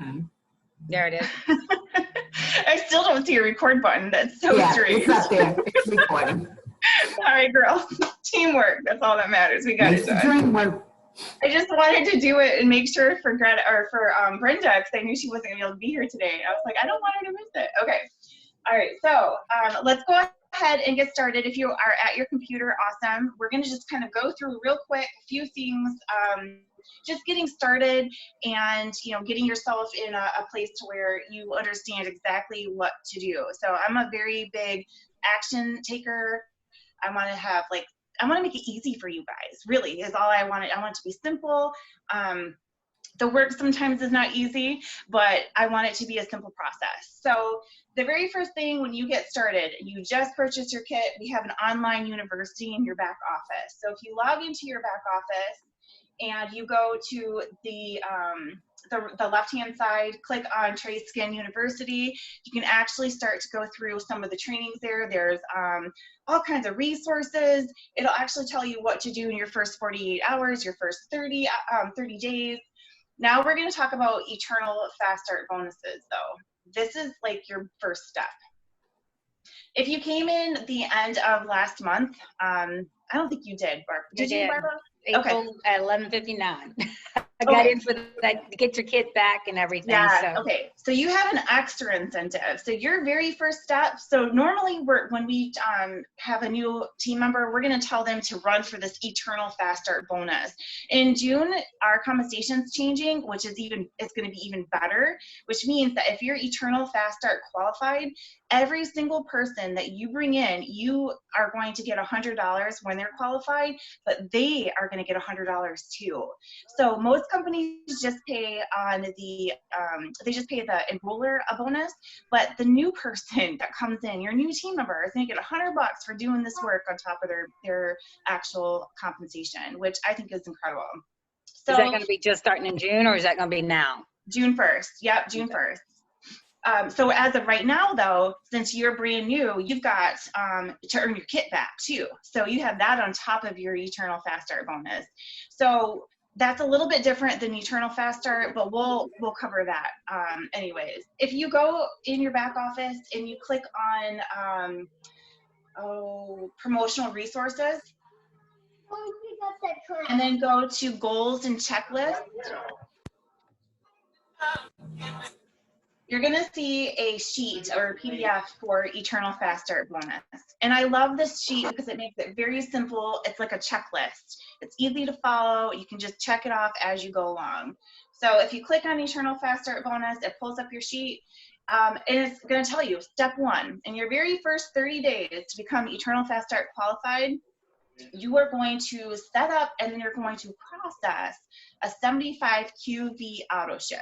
Okay. There it is. I still don't see a record button. That's so strange. It's up there. It's recording. All right, girls. Teamwork. That's all that matters. We got Makes it the done. dream work. I just wanted to do it and make sure for Greta or for Brenda, because I knew she wasn't going to be able to be here today. I was like, I don't want her to miss it. Okay. All right. So let's go ahead and get started. If you are at your computer, awesome. We're going to just kind of go through real quick a few things. Just getting started and, you know, getting yourself in a place to where you understand exactly what to do. So I'm a very big action taker. I want to make it easy for you guys, really, is all I wanted. I want it to be simple. The work sometimes is not easy, but I want it to be a simple process. So the very first thing when you get started, you just purchase your kit, we have an online university in your back office. So if you log into your back office and you go to the left-hand side, click on TradeSkin University, you can actually start to go through some of the trainings there. There's all kinds of resources. It'll actually tell you what to do in your first 48 hours, your first 30 days. Now we're going to talk about Eternal Fast Start bonuses, though. This is like your first step. If you came in the end of last month, I don't think you did, Barbara. Did you, Barbara? April at 11:59. I got in for that, to get your kit back and everything. Yeah, so. Okay. So you have an extra incentive. So your very first step, so normally when we have a new team member, we're going to tell them to run for this Eternal Fast Start bonus. In June, our compensation's changing, which is it's going to be even better, which means that if you're Eternal Fast Start qualified, every single person that you bring in, you are going to get $100 when they're qualified, but they are going to get $100 too. So most companies just pay on the they just pay the enroller a bonus, but the new person that comes in, your new team member, is going to get $100 for doing this work on top of their actual compensation, which I think is incredible. So is that going to be just starting in June, or is that going to be now? June 1st. Yep, June 1st. So as of right now, though, since you're brand new, you've got to earn your kit back too. So you have that on top of your Eternal Fast Start bonus. So that's a little bit different than Eternal Fast Start, but we'll cover that anyways. If you go in your back office and you click on promotional resources, and then go to goals and checklists, you're going to see a sheet or a PDF for Eternal Fast Start bonus. And I love this sheet because it makes it very simple. It's like a checklist. It's easy to follow. You can just check it off as you go along. So if you click on Eternal Fast Start bonus, it pulls up your sheet. And it's going to tell you, step 1, in your very first 30 days to become Eternal Fast Start qualified, you are going to set up and then you're going to process a 75 QV auto ship.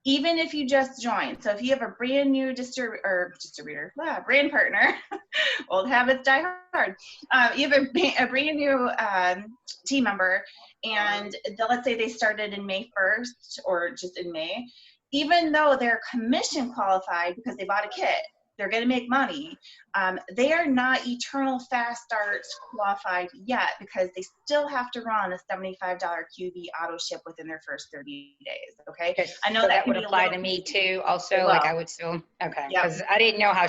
Even if you just joined. So if you have a brand new brand partner, old habits die hard. You have a brand new team member, and let's say they started in May 1st or just in May, even though they're commission qualified because they bought a kit, they're going to make money. They are not Eternal Fast Start qualified yet because they still have to run a $75 QV auto ship within their first 30 days. Okay. I know so that would apply to me too. Also, well, like I would still, okay. Because I didn't know how,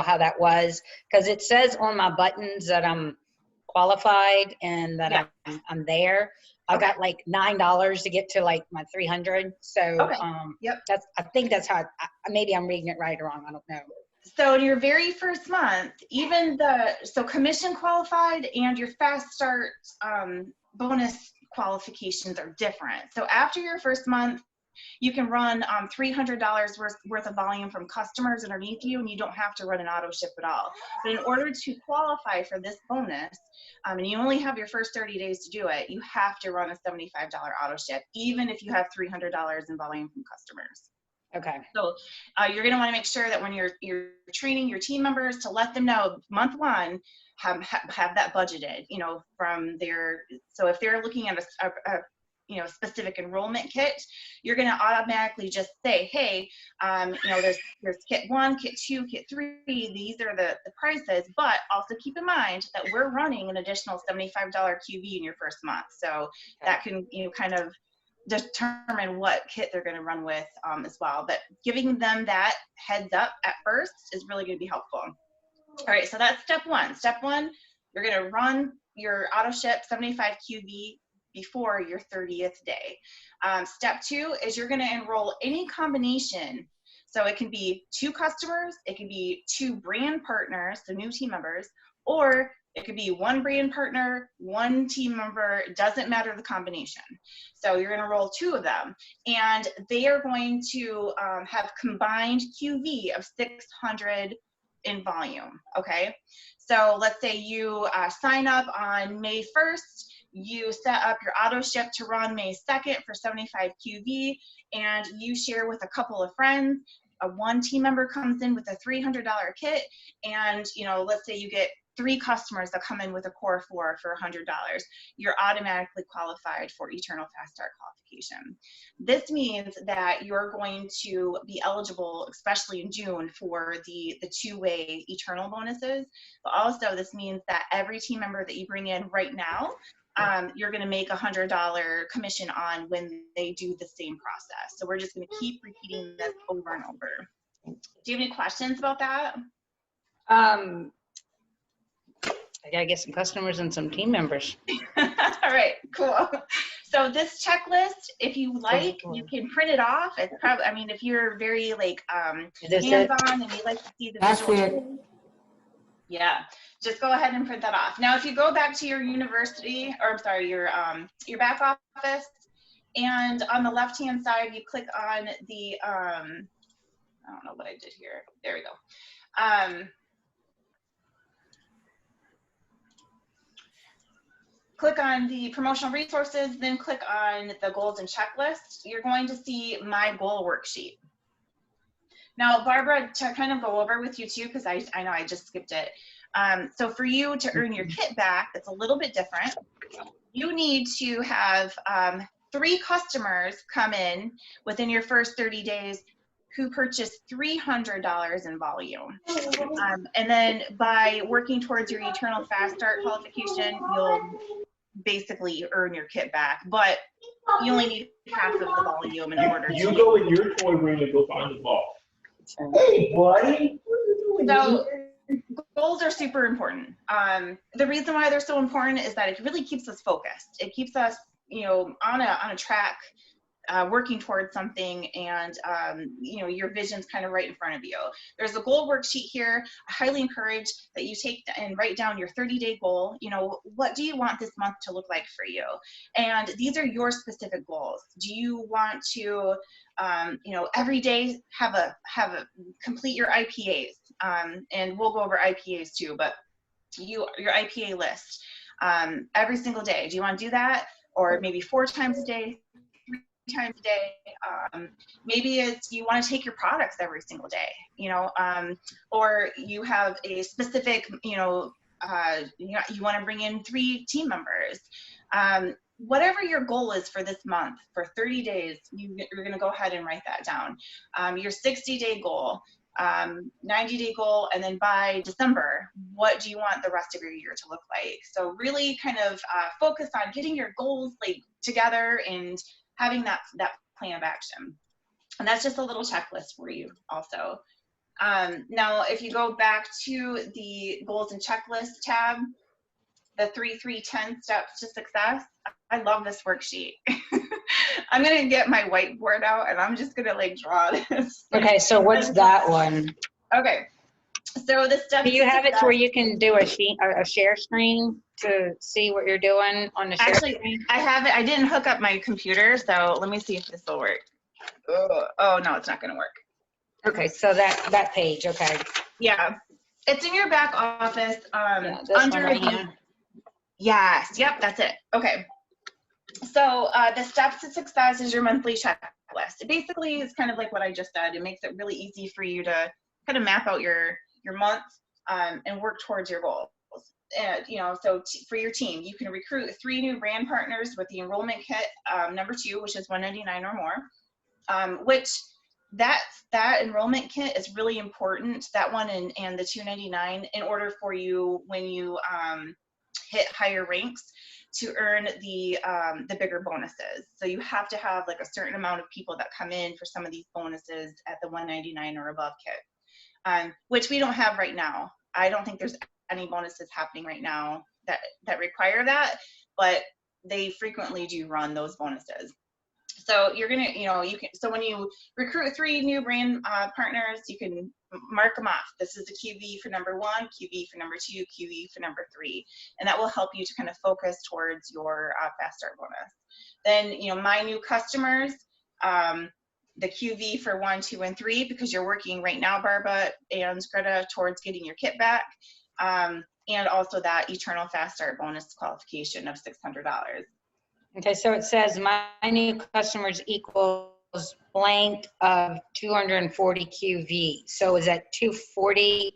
how that was. Because it says on my buttons that I'm qualified and that I'm there. I got like $9 to get to like my 300. So I think that's how, maybe I'm reading it right or wrong. I don't know. So in your very first month, even so commission qualified and your fast start bonus qualifications are different. So after your first month, you can run $300 worth of volume from customers underneath you, and you don't have to run an auto ship at all. But in order to qualify for this bonus, and you only have your first 30 days to do it, you have to run a $75 auto ship, even if you have $300 in volume from customers. Okay. So you're going to want to make sure that when you're training your team members to let them know month 1, have that budgeted, from their, so if they're looking at a specific enrollment kit, you're going to automatically just say, hey, there's kit 1, kit 2, kit 3, these are the prices, but also keep in mind that we're running an additional $75 QV in your first month. So that can, kind of determine what kit they're going to run with as well. But giving them that heads up at first is really going to be helpful. All right, so that's step one. Step one, you're going to run your auto ship 75 QV before your 30th day. Step two is you're going to enroll any combination. So it can be 2 customers, it can be 2 brand partners, so new team members, or it could be 1 brand partner, 1 team member, it doesn't matter the combination. So you're going to enroll 2 of them, and they are going to have combined QV of 600 in volume, okay? So let's say you sign up on May 1st, you set up your auto ship to run May 2nd for 75 QV, and you share with a couple of friends. One team member comes in with a $300 kit, and let's say you get 3 customers that come in with a core 4 for $100. You're automatically qualified for Eternal Fast Start qualification. This means that you're going to be eligible, especially in June, for the 2-way Eternal bonuses. But also this means that every team member that you bring in right now, you're going to make $100 commission on when they do the same process. So we're just going to keep repeating this over and over. Do you have any questions about that? I gotta get some customers and some team members. All right, cool. So this checklist, if you like, you can print it off. It's probably, I mean, if you're very like hands-on and you like to see the visual. Yeah, just go ahead and print that off. Now, if you go back to your university, or I'm sorry, your back office, and on the left-hand side, you click on the, I don't know what I did here. There we go. Click on the promotional resources, then click on the goals and checklist. You're going to see my goal worksheet. Now, Barbara, to kind of go over with you too, because I know I just skipped it. So for you to earn your kit back, it's a little bit different. You need to have 3 customers come in within your first 30 days who purchased $300 in volume. And then by working towards your Eternal Fast Start qualification, you'll basically earn your kit back, but you only need half of the volume in order to. You go in your toy room and go find the ball. Hey, buddy. So goals are super important. The reason why they're so important is that it really keeps us focused. It keeps us, on a track, working towards something, and your vision's kind of right in front of you. There's a goal worksheet here. I highly encourage that you take and write down your 30-day goal. What do you want this month to look like for you? And these are your specific goals. Do you want to every day have a complete your IPAs, and we'll go over IPAs too, but your IPA list every single day? Do you want to do that? Or maybe 4 times a day, 3 times a day? Maybe it's you want to take your products every single day, or you have a specific, you want to bring in 3 team members. Whatever your goal is for this month, for 30 days, you're going to go ahead and write that down. Your 60-day goal, 90-day goal, and then by December, what do you want the rest of your year to look like? So really kind of focus on getting your goals together and having that plan of action. And that's just a little checklist for you also. Now, if you go back to the goals and checklist tab, the 3-3-10 steps to success, I love this worksheet. I'm going to get my whiteboard out and I'm just going to draw this. Okay, so what's that one? Okay, so the steps. Do you have it to where you can do a share screen to see what you're doing on the share screen? I have it. I didn't hook up my computer, so let me see if this will work. Oh no, it's not going to work. Okay, so that page, okay. Yeah, it's in your back office. Under right here. Yes, yep, that's it. Okay. So the steps to success is your monthly checklist. It basically is kind of like what I just said. It makes it really easy for you to kind of map out your month and work towards your goals. And, so for your team, you can recruit 3 new brand partners with the enrollment kit number 2, which is $199 or more, which that enrollment kit is really important, that one and the $299, in order for you when you hit higher ranks. to earn the bigger bonuses. So you have to have like a certain amount of people that come in for some of these bonuses at the $199 or above kit, which we don't have right now. I don't think there's any bonuses happening right now that require that, but they frequently do run those bonuses. So you're gonna, you can. So when you recruit 3 new brand partners, you can mark them off. This is the QV for number 1, QV for number 2, QV for number 3, and that will help you to kind of focus towards your fast start bonus. Then, my new customers, the QV for 1, 2, and 3, because you're working right now, Barba and Greta, towards getting your kit back, and also that eternal fast start bonus qualification of $600. Okay, so it says my new customers equals blank of 240 QV. So is that 240?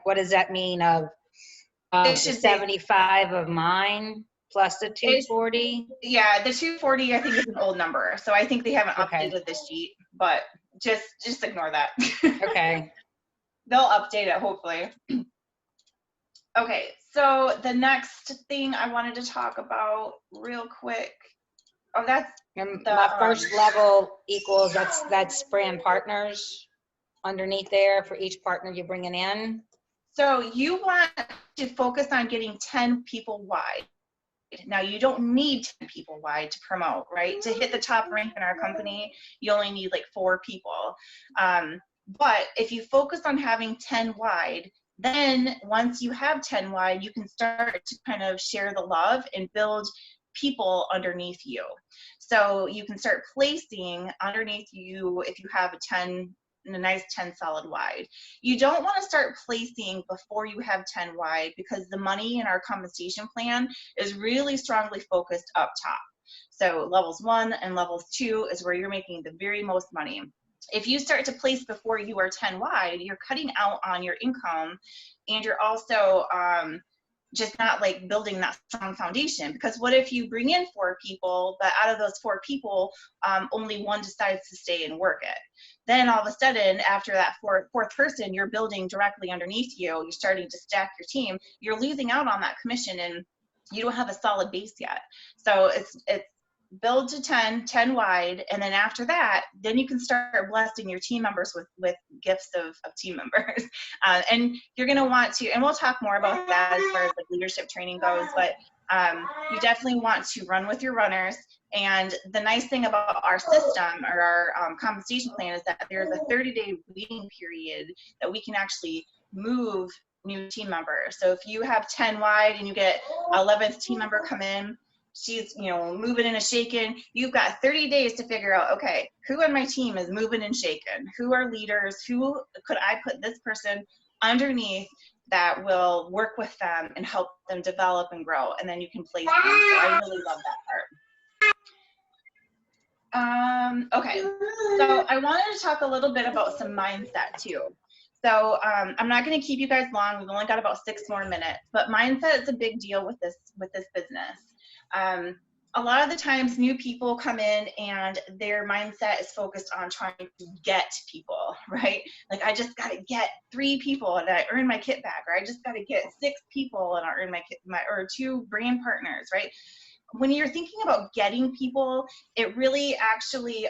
What does that mean of the 75 of mine plus the 240? Yeah, the 240 I think is an old number. So I think they haven't updated the sheet, but just ignore that. Okay. They'll update it hopefully. Okay, so the next thing I wanted to talk about real quick. Oh, that's my first level equals, that's brand partners underneath there for each partner you're bringing in. So you want to focus on getting 10 people wide. Now you don't need 10 people wide to promote, right? To hit the top rank in our company, you only need like 4 people. But if you focus on having 10 wide, then once you have 10 wide, you can start to kind of share the love and build people underneath you. So you can start placing underneath you if you have a nice 10 solid wide. You don't want to start placing before you have 10 wide, because the money in our compensation plan is really strongly focused up top. So levels 1 and levels 2 is where you're making the very most money. If you start to place before you are 10 wide, you're cutting out on your income, and you're also just not like building that strong foundation. Because what if you bring in 4 people, but out of those 4 people, only 1 decides to stay and work it? Then all of a sudden, after that fourth person, you're building directly underneath you, you're starting to stack your team, you're losing out on that commission, and you don't have a solid base yet. So it's build to 10 wide, and then after that, then you can start blessing your team members with gifts of team members. And you're going to want to, and we'll talk more about that as far as like leadership training goes, but you definitely want to run with your runners. And the nice thing about our system or our compensation plan is that there's a 30-day waiting period that we can actually move new team members. So if you have 10 wide and you get 11th team member come in, she's moving and shaking, you've got 30 days to figure out, okay, who on my team is moving and shaking? Who are leaders? Who could I put this person underneath that will work with them and help them develop and grow? And then you can place them. So I really love that part. Okay, so I wanted to talk a little bit about some mindset too. So I'm not going to keep you guys long. We've only got about 6 more minutes, but mindset is a big deal with this business. A lot of the times new people come in and their mindset is focused on trying to get people, right? Like, I just got to get 3 people and I earn my kit back, or I just got to get 6 people and I earn my kit, or 2 brand partners, right? When you're thinking about getting people, it really actually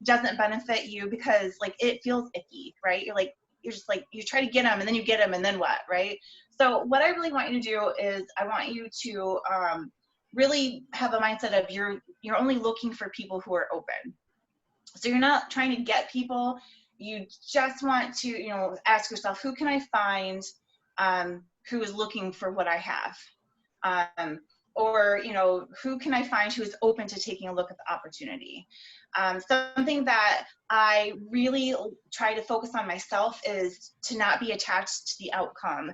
doesn't benefit you, because like it feels icky, right? You're just like, you try to get them and then you get them and then what, right? So what I really want you to do is I want you to really have a mindset of you're only looking for people who are open. So you're not trying to get people. You just want to, ask yourself, who can I find who is looking for what I have? Or, who can I find who is open to taking a look at the opportunity? Something that I really try to focus on myself is to not be attached to the outcome,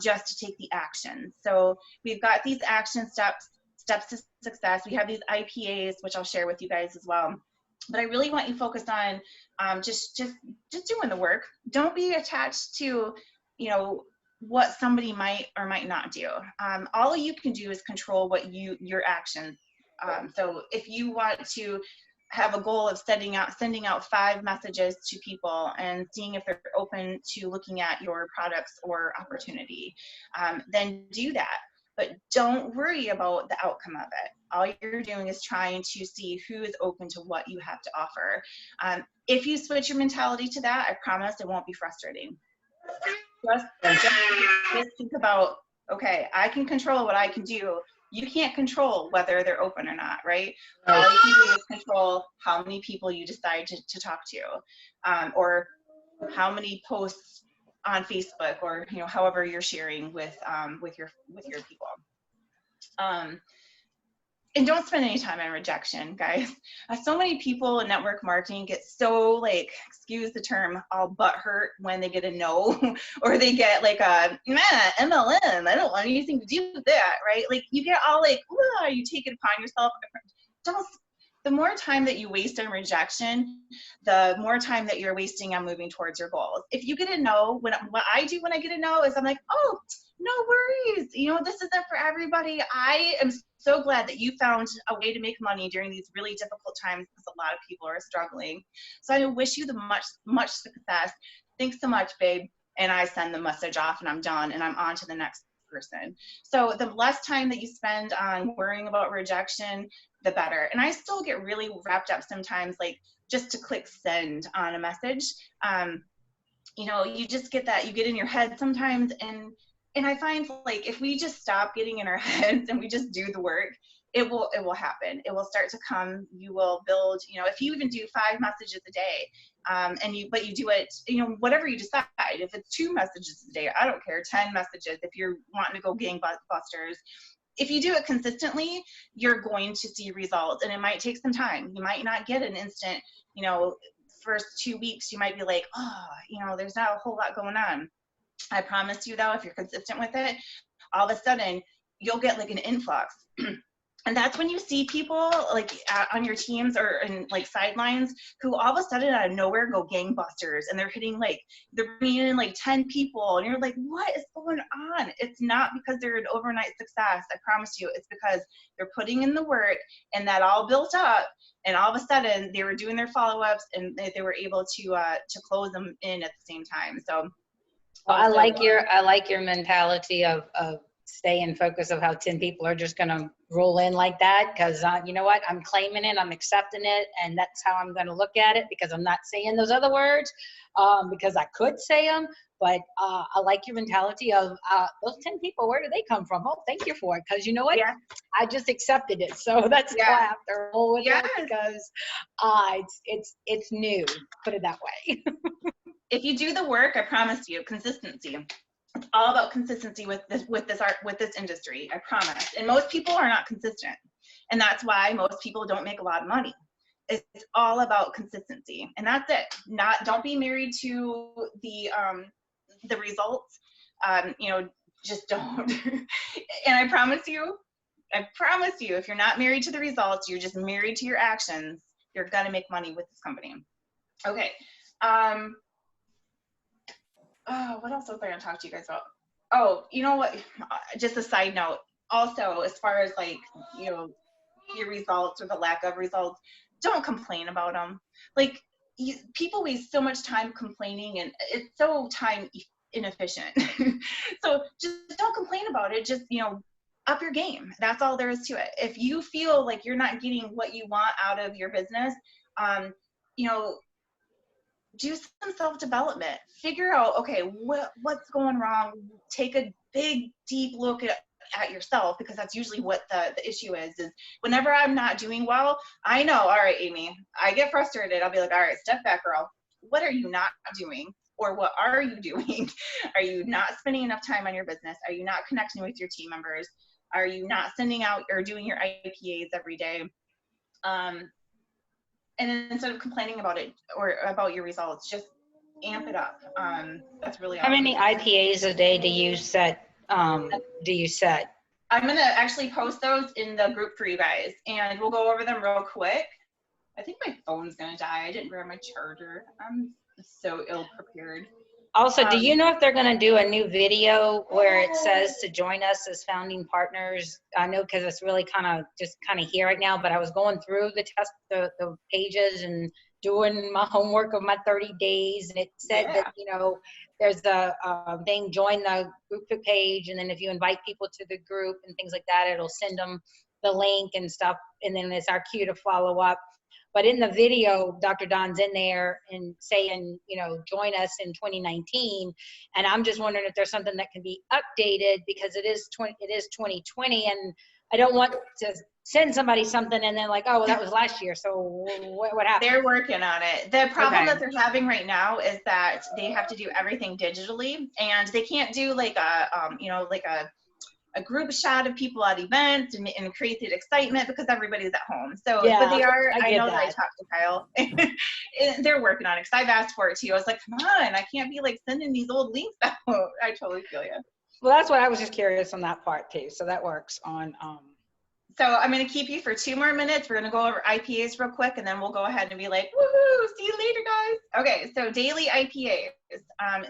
just to take the action. So we've got these action steps to success. We have these IPAs, which I'll share with you guys as well. But I really want you focused on just doing the work. Don't be attached to, what somebody might or might not do. All you can do is control what your actions. So if you want to have a goal of sending out 5 messages to people and seeing if they're open to looking at your products or opportunity, then do that. but don't worry about the outcome of it. All you're doing is trying to see who is open to what you have to offer. If you switch your mentality to that, I promise it won't be frustrating. Just think about, okay, I can control what I can do. You can't control whether they're open or not, right? All you can do is control how many people you decide to talk to, or how many posts on Facebook, or however you're sharing with your people. And don't spend any time on rejection, guys. So many people in network marketing get so, like, excuse the term, all butthurt when they get a no, or they get like a MLM. I don't want anything to do with that, right? Like, you get all like, you take it upon yourself. The more time that you waste on rejection, the more time that you're wasting on moving towards your goals. If you get a no, what I do when I get a no is I'm like, oh, no worries. This isn't for everybody. I am so glad that you found a way to make money during these really difficult times, because a lot of people are struggling. So I wish you the much success. Thanks so much, babe. And I send the message off, and I'm done, and I'm on to the next person. So the less time that you spend on worrying about rejection, the better. And I still get really wrapped up sometimes, like, just to click send on a message. You just get that, you get in your head sometimes, and I find, like, if we just stop getting in our heads and we just do the work, it will happen. It will start to come. You will build, if you even do 5 messages a day, but you do it, whatever you decide. If it's 2 messages a day, I don't care, 10 messages, if you're wanting to go gangbusters, if you do it consistently, you're going to see results, and it might take some time. You might not get an instant, first 2 weeks, you might be like, there's not a whole lot going on. I promise you, though, if you're consistent with it, all of a sudden you'll get like an influx. And that's when you see people like on your teams or in like sidelines who all of a sudden out of nowhere go gangbusters, and they're bringing in like 10 people, and you're like, what is going on? It's not because they're an overnight success. I promise you, it's because they're putting in the work, and that all built up, and all of a sudden they were doing their follow-ups, and they were able to close them in at the same time. So well, I like your mentality of staying focused of how 10 people are just going to roll in like that, because you know what, I'm claiming it, I'm accepting it, and that's how I'm going to look at it, because I'm not saying those other words because I could say them, but I like your mentality of those 10 people, where do they come from? Oh, thank you for it, because you know what, I just accepted it, so that's why I have to roll with it, because it's new, put it that way. If you do the work, I promise you, consistency. It's all about consistency with this industry, I promise. And most people are not consistent, and that's why most people don't make a lot of money. It's all about consistency, and that's it. Don't be married to the results. Just don't. And I promise you, if you're not married to the results, you're just married to your actions, you're gonna make money with this company. Okay. What else was I going to talk to you guys about? Oh, you know what? Just a side note. Also, as far as like, your results or the lack of results, don't complain about them. Like, people waste so much time complaining, and it's so time inefficient. So just don't complain about it. Just, up your game. That's all there is to it. If you feel like you're not getting what you want out of your business, do some self-development. Figure out, okay, what's going wrong. Take a big, deep look at yourself, because that's usually what the issue is whenever I'm not doing well, I know, all right, Amy, I get frustrated. I'll be like, all right, step back, girl. What are you not doing? Or what are you doing? Are you not spending enough time on your business? Are you not connecting with your team members? Are you not sending out or doing your IPAs every day? And then instead of complaining about it or about your results, just amp it up. That's really how many IPAs a day do you set? I'm going to actually post those in the group for you guys, and we'll go over them real quick. I think my phone's going to die. I didn't grab my charger. I'm so ill prepared. Also, do you know if they're going to do a new video where it says to join us as founding partners? I know, because it's really kind of here right now, but I was going through the pages, and doing my homework of my 30 days, and it said that, you know, there's a thing, join the group page, and then if you invite people to the group and things like that, it'll send them the link and stuff, and then it's our cue to follow up. But in the video, Dr. Don's in there and saying, you know, join us in 2019. And I'm just wondering if there's something that can be updated, because it is 2020, and I don't want to send somebody something and then like, oh, well, that was last year. So what happened? They're working on it. The problem that they're having right now is that they have to do everything digitally, and they can't do like a, you know, like a group shot of people at events and create the excitement because everybody's at home. So, but they are, I know that I talked to Kyle, they're working on it, because I've asked for it too. I was like, come on, I can't be like sending these old links out. I totally feel you. Well, that's what I was just curious on that part too. So that works on, so I'm going to keep you for 2 more minutes. We're going to go over IPAs real quick, and then we'll go ahead and be like, woohoo, see you later, guys. Okay, so daily IPAs.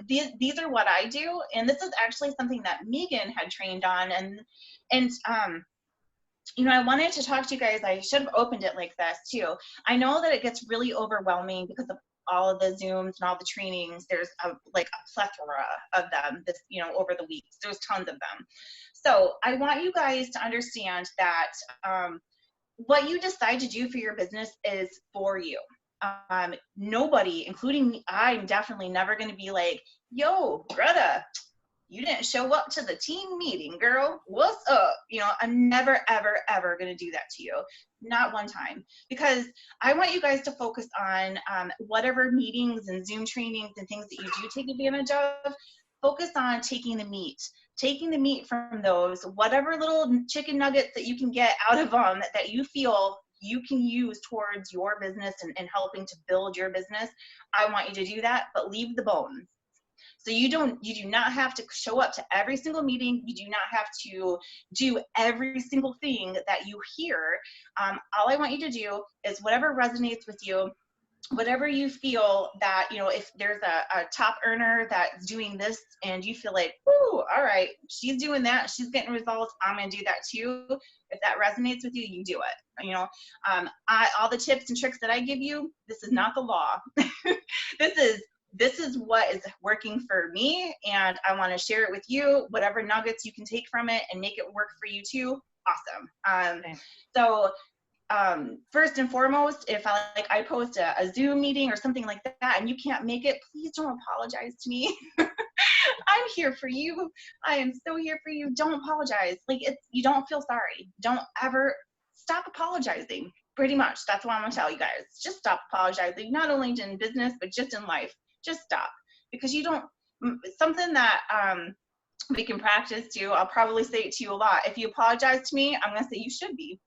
These are what I do, and this is actually something that Megan had trained on. And you know, I wanted to talk to you guys. I should have opened it like this too. I know that it gets really overwhelming because of all of the Zooms and all the trainings. There's like a plethora of them this, you know, over the weeks. There's tons of them. So I want you guys to understand that what you decide to do for your business is for you. Nobody, including me, I'm definitely never going to be like, yo, Greta, you didn't show up to the team meeting, girl. What's up? You know, I'm never, ever, ever going to do that to you. Not one time. Because I want you guys to focus on whatever meetings and Zoom trainings and things that you do take advantage of. Focus on taking the meat from those, whatever little chicken nuggets that you can get out of them that you feel you can use towards your business and helping to build your business. I want you to do that, but leave the bones. So you do not have to show up to every single meeting. You do not have to do every single thing that you hear. All I want you to do is whatever resonates with you, whatever you feel that, you know, if there's a top earner that's doing this and you feel like, whoo, all right, she's doing that, she's getting results, I'm going to do that too. If that resonates with you, you do it. You know, all the tips and tricks that I give you, this is not the law. This is what is working for me, and I want to share it with you. Whatever nuggets you can take from it and make it work for you too, awesome. So first and foremost, if I post a Zoom meeting or something like that and you can't make it, please don't apologize to me. I'm here for you. I am so here for you. Don't apologize. Like, you don't feel sorry. Don't ever stop apologizing. Pretty much, that's what I'm gonna tell you guys. Just stop apologizing, not only in business, but just in life. Just stop, because you don't, something that we can practice too. I'll probably say it to you a lot. If you apologize to me, I'm gonna say you should be.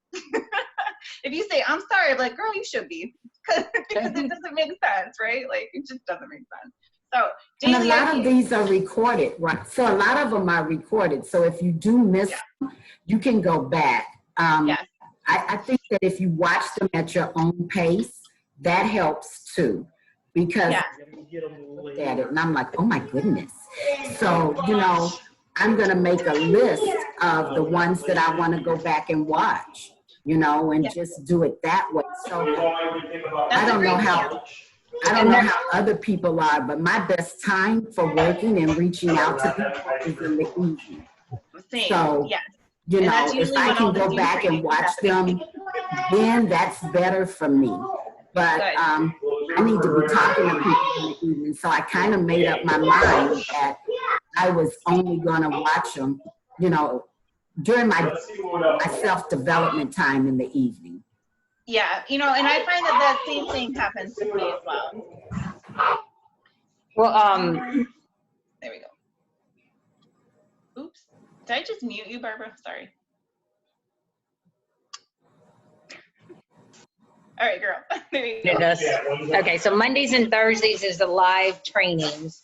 If you say I'm sorry, I'm like, girl, you should be, because it doesn't make sense, right? Like, it just doesn't make sense. So and a lot of these are recorded, right? So a lot of them are recorded. So if you do miss them, you can go back. Yes. I think that if you watch them at your own pace, that helps too. Because I looked at it and I'm like, oh my goodness. So, you know, I'm going to make a list of the ones that I want to go back and watch, you know, and just do it that way. So I don't know how other people are, but my best time for working and reaching out to people is in the evening. So, you know, if I can go back and watch them, then that's better for me. But I need to be talking to people in the evening. So I kind of made up my mind that I was only going to watch them, you know, during my self-development time in the evening. Yeah, you know, and I find that same thing happens with me as well. Well, there we go. Oops. Did I just mute you, Barbara? Sorry. All right, girl. There you go. Okay, so Mondays and Thursdays is the live trainings.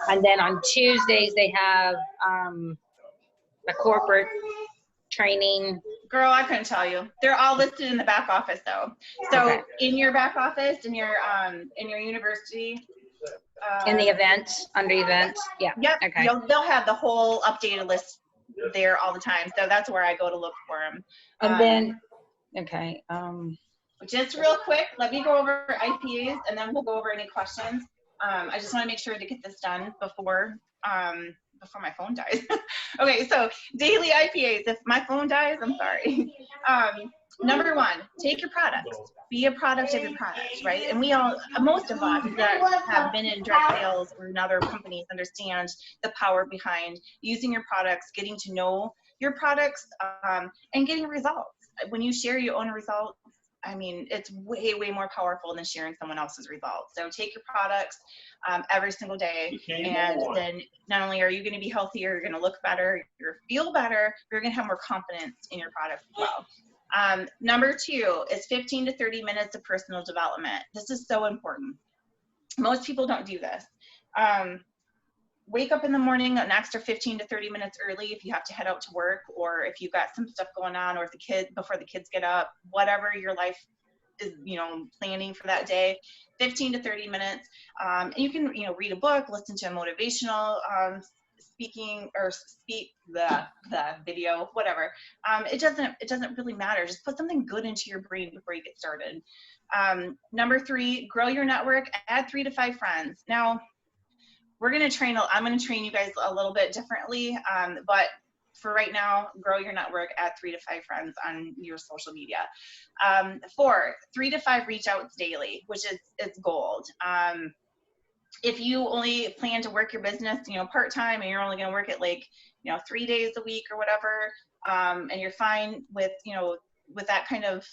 And then on Tuesdays, they have a corporate training. Girl, I couldn't tell you. They're all listed in the back office, though. So in your back office, in your university. In the events, under events. Yeah. Yep. Okay. They'll have the whole updated list there all the time. So that's where I go to look for them. And then, okay. Just real quick, let me go over IPAs and then we'll go over any questions. I just want to make sure to get this done before my phone dies. Okay, so daily IPAs. If my phone dies, I'm sorry. Number one, take your products. Be a product of your products, right? And we all, most of us that have been in direct sales or in other companies understand the power behind using your products, getting to know your products, and getting results. When you share your own results, I mean, it's way, way more powerful than sharing someone else's results. So take your products every single day, and then not only are you going to be healthier, you're going to look better, you're going to feel better, you're going to have more confidence in your product as well. Number two is 15 to 30 minutes of personal development. This is so important. Most people don't do this. Wake up in the morning an extra 15 to 30 minutes early if you have to head out to work, or if you've got some stuff going on, or if before the kids get up, whatever your life is, planning for that day, 15 to 30 minutes. And you can, read a book, listen to a motivational speaking, or speak the video, whatever. It doesn't really matter. Just put something good into your brain before you get started. Number three, grow your network. Add 3 to 5 friends. Now, I'm going to train you guys a little bit differently, but for right now, grow your network, add 3 to 5 friends on your social media. 4, 3 to 5 reach outs daily, which is gold. If you only plan to work your business, part-time, and you're only going to work it 3 days a week or whatever, and you're fine with, with that kind of,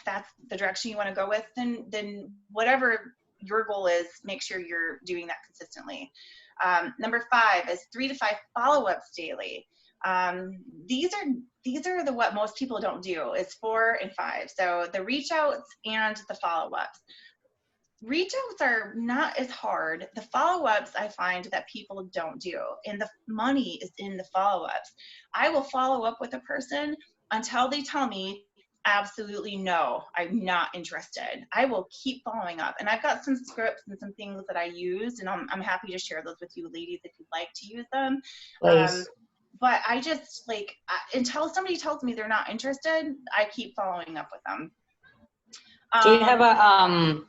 that's the direction you want to go with, then whatever your goal is, make sure you're doing that consistently. Number 5 is 3 to 5 follow-ups daily. These are what most people don't do, is 4 and 5. So the reach outs and the follow-ups. Reach outs are not as hard. The follow-ups I find that people don't do, and the money is in the follow-ups. I will follow up with a person until they tell me, absolutely no, I'm not interested. I will keep following up, and I've got some scripts and some things that I use, and I'm happy to share those with you ladies if you'd like to use them. Please. But I just until somebody tells me they're not interested, I keep following up with them. Do you have a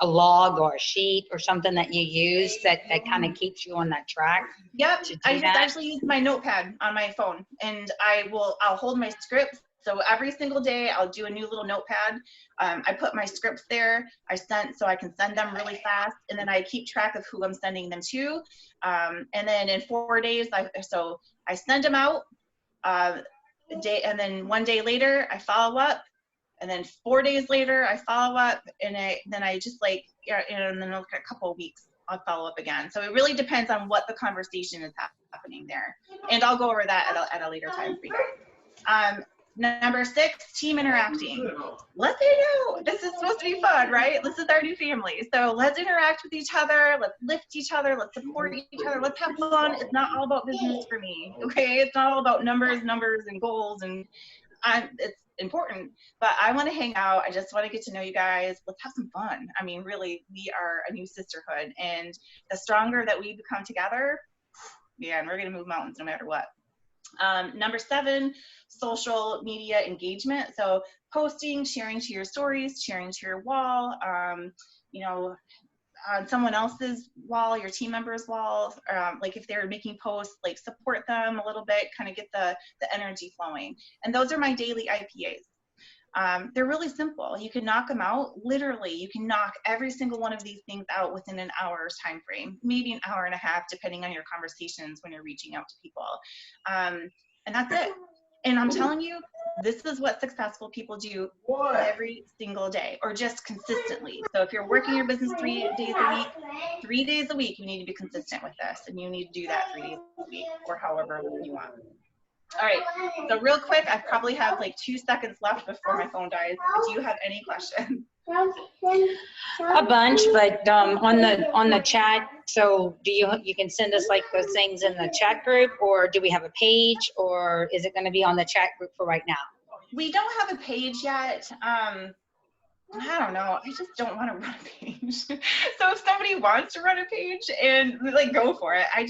log or a sheet or something that you use that kind of keeps you on that track? Yep, I just actually use my notepad on my phone, and I'll hold my scripts. So every single day I'll do a new little notepad. I put my scripts there. So I can send them really fast, and then I keep track of who I'm sending them to. And then in 4 days, so I send them out and then 1 day later I follow up, and then 4 days later I follow up, and then I just and then a couple of weeks I'll follow up again. So it really depends on what the conversation is happening there, and I'll go over that at a later time for you guys. Number 6, team interacting. Let's this is supposed to be fun, right? This is our new family. So let's interact with each other. Let's lift each other. Let's support each other. Let's have fun. It's not all about business for me, okay? It's not all about numbers and goals, and it's important, but I want to hang out. I just want to get to know you guys. Let's have some fun. I mean, really, we are a new sisterhood, and the stronger that we become together, and we're going to move mountains no matter what. Number 7, social media engagement. So posting, sharing to your stories, sharing to your wall, on someone else's wall, your team member's wall, if they're making posts, support them a little bit, kind of get the energy flowing. And those are my daily IPAs. They're really simple. You can knock them out. Literally, you can knock every single one of these things out within an hour's time frame, maybe an hour and a half, depending on your conversations when you're reaching out to people. And that's it. And I'm telling you, this is what successful people do every single day, or just consistently. So if you're working your business 3 days a week, you need to be consistent with this, and you need to do that 3 days a week, or however you want. All right, so real quick, I probably have 2 seconds left before my phone dies. Do you have any questions? A bunch, but on the chat. So do you can send us those things in the chat group, or do we have a page, or is it going to be on the chat group for right now? We don't have a page yet. I don't know. I just don't want to run a page. So if somebody wants to run a page and like go for it, I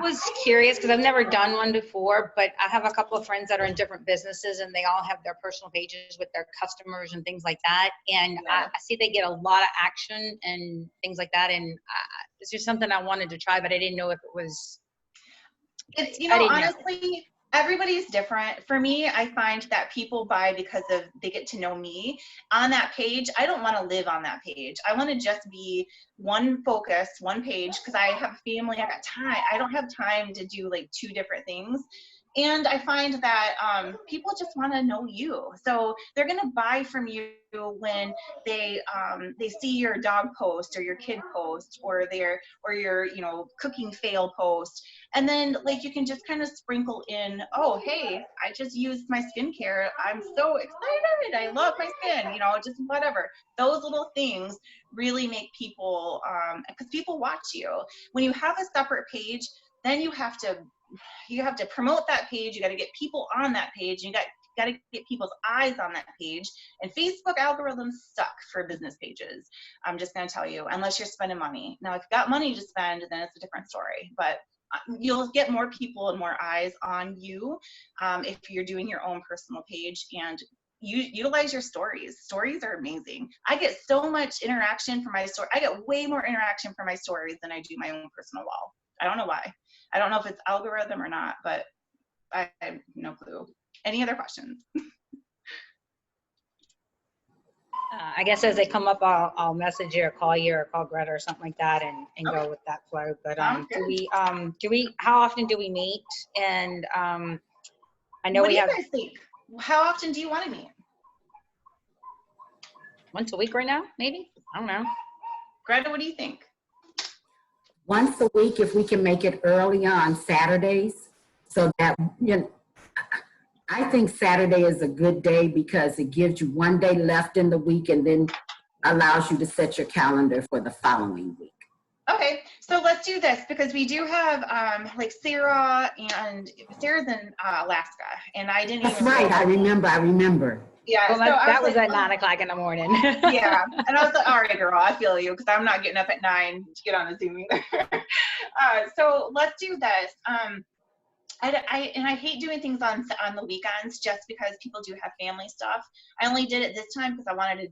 was curious because I've never done one before, but I have a couple of friends that are in different businesses and they all have their personal pages with their customers and things like that. And I see they get a lot of action and things like that. And it's just something I wanted to try, but I didn't know if it was. It's, honestly, everybody's different. For me, I find that people buy because they get to know me. On that page, I don't want to live on that page. I want to just be one focus, one page, because I have a family, I got time. I don't have time to do like 2 different things. And I find that people just want to know you. So they're going to buy from you when they see your dog post or your kid post or your cooking fail post. And then like you can just kind of sprinkle in, oh, hey, I just used my skincare. I'm so excited. I love my skin, just whatever. Those little things really make people, because people watch you. When you have a separate page, then you have to promote that page. You got to get people on that page. You got to get people's eyes on that page. And Facebook algorithms suck for business pages. I'm just going to tell you, unless you're spending money. Now, if you've got money to spend, then it's a different story. But you'll get more people and more eyes on you if you're doing your own personal page, and you utilize your stories. Stories are amazing. I get so much interaction from my story. I get way more interaction from my stories than I do my own personal wall. I don't know why. I don't know if it's algorithm or not, but I have no clue. Any other questions? I guess as they come up, I'll message you or call Greta or something like that and go with that flow. But how often do we meet? And I know what do you guys think? How often do you want to meet? Once a week right now, maybe? I don't know. Greta, what do you think? Once a week, if we can make it early on Saturdays, so that, I think Saturday is a good day because it gives you one day left in the week and then allows you to set your calendar for the following week. Okay, so let's do this because we do have like Sarah, and Sarah's in Alaska, and I didn't. That's right. I remember. Yeah, well, that was at 9 o'clock in the morning. Yeah, and I was like, all right, girl, I feel you because I'm not getting up at 9 to get on a Zoom either. So let's do this. I hate doing things on the weekends just because people do have family stuff. I only did it this time because I wanted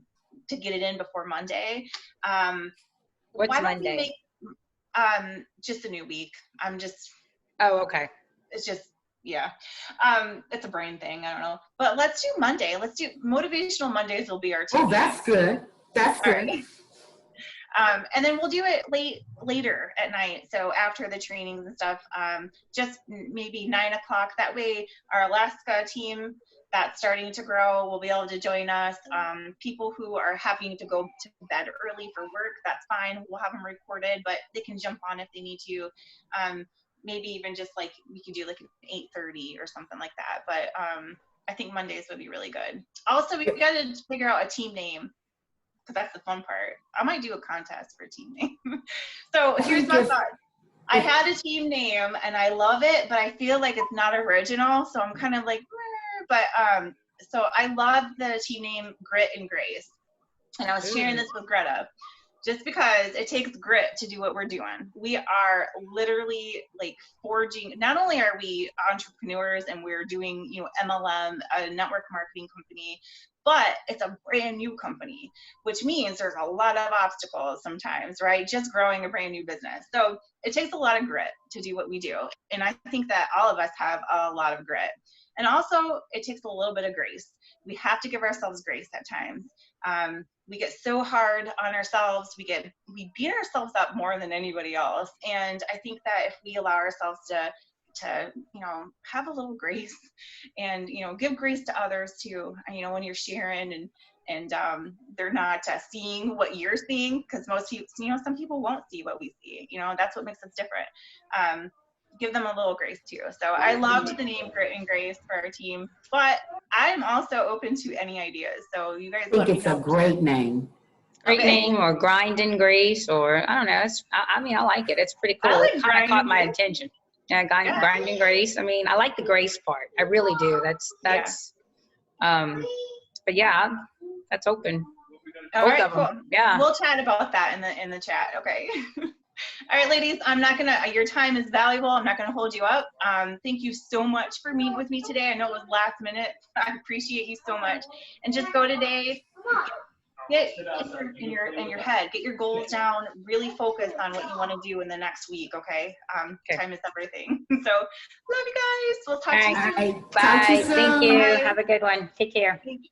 to get it in before Monday. What's Monday? Just a new week. Oh, okay. It's just, yeah. It's a brain thing. I don't know. But let's do Monday. Let's do Motivational Mondays will be our team. Oh, that's good. That's good. Right. And then we'll do it later at night. So after the trainings and stuff, just maybe 9 o'clock. That way our Alaska team that's starting to grow will be able to join us. People who are having to go to bed early for work, that's fine. We'll have them recorded, but they can jump on if they need to. Maybe even just like we could do like 8:30 or something like that. But I think Mondays would be really good. Also, we've got to figure out a team name, because that's the fun part. I might do a contest for a team name. So here's my thought. I had a team name and I love it, but I feel like it's not original. So I'm kind of like, but so I love the team name Grit and Grace. And I was sharing this with Greta just because it takes grit to do what we're doing. We are literally like forging, not only are we entrepreneurs and we're doing, MLM, a network marketing company, but it's a brand new company, which means there's a lot of obstacles sometimes, right? Just growing a brand new business. So it takes a lot of grit to do what we do. And I think that all of us have a lot of grit. And also it takes a little bit of grace. We have to give ourselves grace at times. We get so hard on ourselves. We beat ourselves up more than anybody else. And I think that if we allow ourselves to have a little grace and, give grace to others too, when you're sharing and they're not seeing what you're seeing, because most people, some people won't see what we see, that's what makes us different. Give them a little grace too. So I loved the name Grit and Grace for our team, but I'm also open to any ideas. So you guys, I think it's a great name. Great name, or Grind and Grace, or I don't know. I like it. It's pretty cool. It kind of caught my attention. Yeah, Grind and Grace. I like the grace part. I really do. That's but yeah, That's open. All Both right, of them. cool. Yeah. We'll chat about that in the chat. Okay. All right, ladies, I'm not gonna, your time is valuable. I'm not gonna hold you up. Thank you so much for meeting with me today. I know it was last minute. I appreciate you so much. And just go today, get in your head, get your goals down, really focus on what you want to do in the next week, okay? Time is everything. So love you guys. We'll talk to you soon. All right. Bye. Talk to you Thank soon. you. Bye. Have a good one. Take care. Thank you.